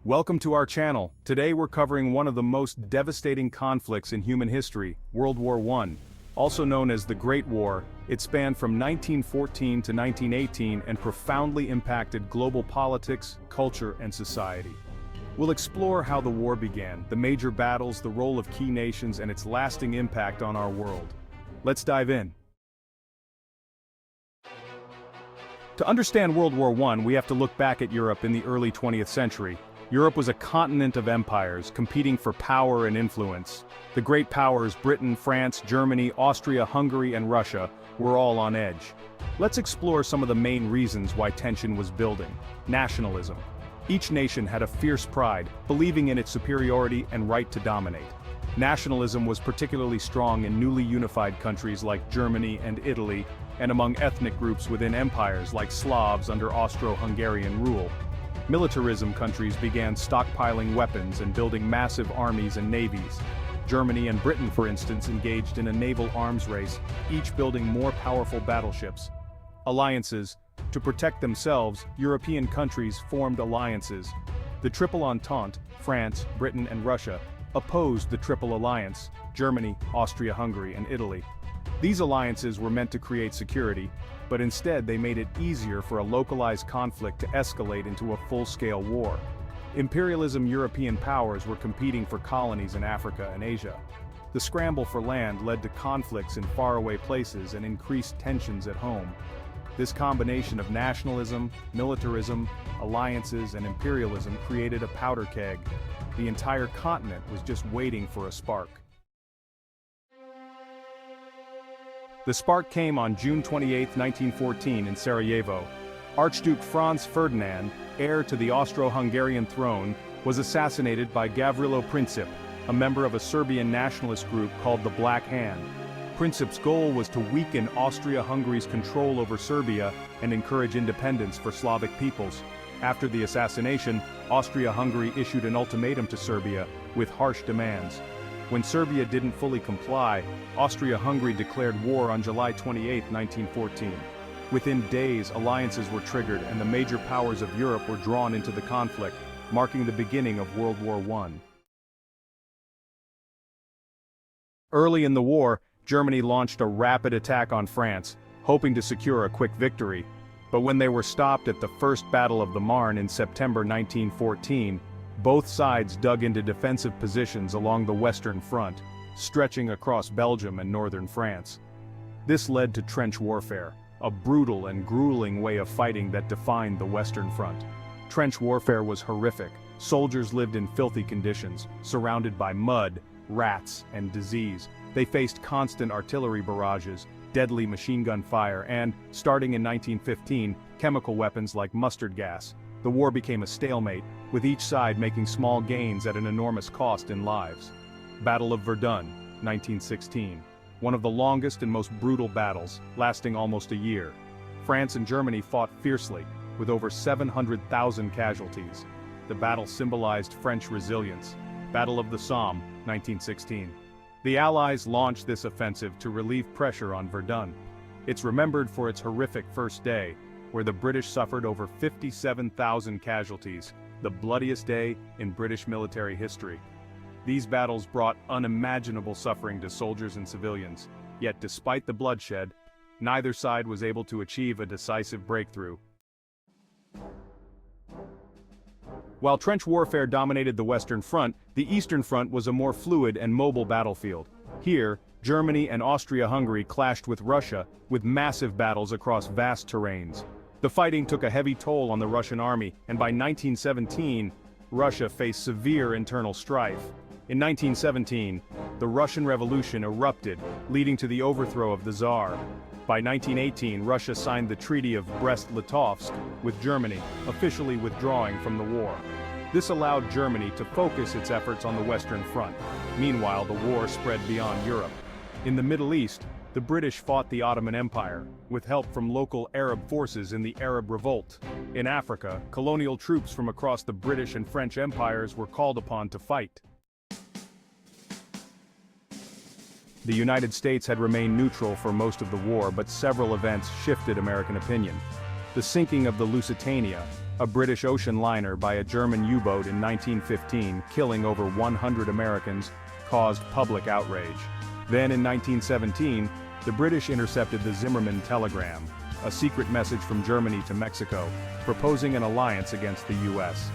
Welcome to our channel. Today we're covering one of the most devastating conflicts in human history, World War I. Also known as the Great War, it spanned from 1914 to 1918 and profoundly impacted global politics, culture, and society. We'll explore how the war began, the major battles, the role of key nations, and its lasting impact on our world. Let's dive in. To understand World War I, we have to look back at Europe in the early 20th century. Europe was a continent of empires, competing for power and influence. The great powers, Britain, France, Germany, Austria, Hungary, and Russia, were all on edge. Let's explore some of the main reasons why tension was building. Nationalism. Each nation had a fierce pride, believing in its superiority and right to dominate. Nationalism was particularly strong in newly unified countries like Germany and Italy, and among ethnic groups within empires like Slavs under Austro-Hungarian rule. Militarism countries began stockpiling weapons and building massive armies and navies. Germany and Britain, for instance, engaged in a naval arms race, each building more powerful battleships. Alliances. To protect themselves, European countries formed alliances. The Triple Entente, France, Britain, and Russia, opposed the Triple Alliance, Germany, Austria-Hungary, and Italy. These alliances were meant to create security, but instead they made it easier for a localized conflict to escalate into a full-scale war. Imperialism European powers were competing for colonies in Africa and Asia. The scramble for land led to conflicts in faraway places and increased tensions at home. This combination of nationalism, militarism, alliances, and imperialism created a powder keg. The entire continent was just waiting for a spark. The spark came on June 28, 1914 in Sarajevo. Archduke Franz Ferdinand, heir to the Austro-Hungarian throne, was assassinated by Gavrilo Princip, a member of a Serbian nationalist group called the Black Hand. Princip's goal was to weaken Austria-Hungary's control over Serbia and encourage independence for Slavic peoples. After the assassination, Austria-Hungary issued an ultimatum to Serbia with harsh demands. When Serbia didn't fully comply, Austria-Hungary declared war on July 28, 1914. Within days, alliances were triggered and the major powers of Europe were drawn into the conflict, marking the beginning of World War I. Early in the war, Germany launched a rapid attack on France, hoping to secure a quick victory. But when they were stopped at the First Battle of the Marne in September 1914, both sides dug into defensive positions along the Western Front, stretching across Belgium and northern France. This led to trench warfare, a brutal and grueling way of fighting that defined the Western Front. Trench warfare was horrific. Soldiers lived in filthy conditions, surrounded by mud, rats, and disease. They faced constant artillery barrages, deadly machine gun fire, and, starting in 1915, chemical weapons like mustard gas. The war became a stalemate, with each side making small gains at an enormous cost in lives. Battle of Verdun, 1916. One of the longest and most brutal battles, lasting almost a year. France and Germany fought fiercely, with over 700,000 casualties. The battle symbolized French resilience. Battle of the Somme, 1916. The Allies launched this offensive to relieve pressure on Verdun. It's remembered for its horrific first day, where the British suffered over 57,000 casualties, the bloodiest day in British military history. These battles brought unimaginable suffering to soldiers and civilians, yet despite the bloodshed, neither side was able to achieve a decisive breakthrough. While trench warfare dominated the Western Front, the Eastern Front was a more fluid and mobile battlefield. Here, Germany and Austria-Hungary clashed with Russia, with massive battles across vast terrains. The fighting took a heavy toll on the Russian army, and by 1917, Russia faced severe internal strife. In 1917, the Russian Revolution erupted, leading to the overthrow of the Tsar. By 1918, Russia signed the Treaty of Brest-Litovsk with Germany, officially withdrawing from the war. This allowed Germany to focus its efforts on the Western Front. Meanwhile, the war spread beyond Europe. In the Middle East, the British fought the Ottoman Empire, with help from local Arab forces in the Arab Revolt. In Africa, colonial troops from across the British and French empires were called upon to fight. The United States had remained neutral for most of the war, but several events shifted American opinion. The sinking of the Lusitania, a British ocean liner by a German U-boat in 1915, killing over 100 Americans, caused public outrage. Then in 1917, the British intercepted the Zimmermann telegram, a secret message from Germany to Mexico, proposing an alliance against the U.S.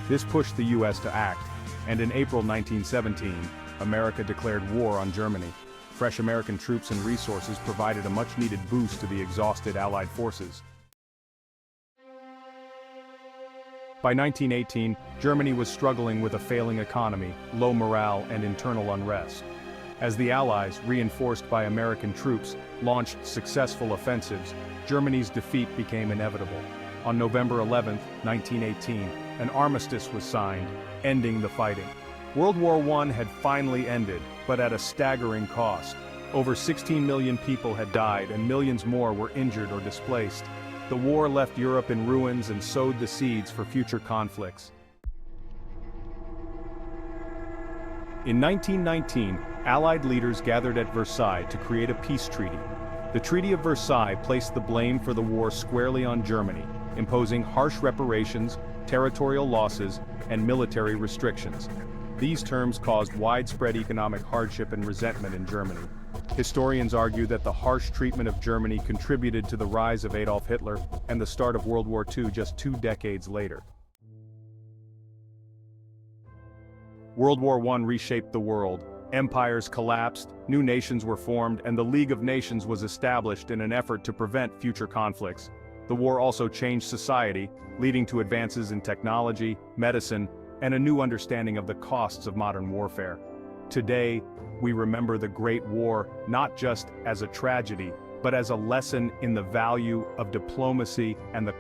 This pushed the U.S. to act, and in April 1917, America declared war on Germany. Fresh American troops and resources provided a much-needed boost to the exhausted Allied forces. By 1918, Germany was struggling with a failing economy, low morale, and internal unrest. As the Allies, reinforced by American troops, launched successful offensives, Germany's defeat became inevitable. On November 11, 1918, an armistice was signed, ending the fighting. World War I had finally ended, but at a staggering cost. Over 16 million people had died and millions more were injured or displaced. The war left Europe in ruins and sowed the seeds for future conflicts. In 1919, Allied leaders gathered at Versailles to create a peace treaty. The Treaty of Versailles placed the blame for the war squarely on Germany, imposing harsh reparations, territorial losses, and military restrictions. These terms caused widespread economic hardship and resentment in Germany. Historians argue that the harsh treatment of Germany contributed to the rise of Adolf Hitler and the start of World War II just 2 decades later. World War I reshaped the world. Empires collapsed, new nations were formed, and the League of Nations was established in an effort to prevent future conflicts. The war also changed society, leading to advances in technology, medicine, and a new understanding of the costs of modern warfare. Today, we remember the Great War not just as a tragedy, but as a lesson in the value of diplomacy and the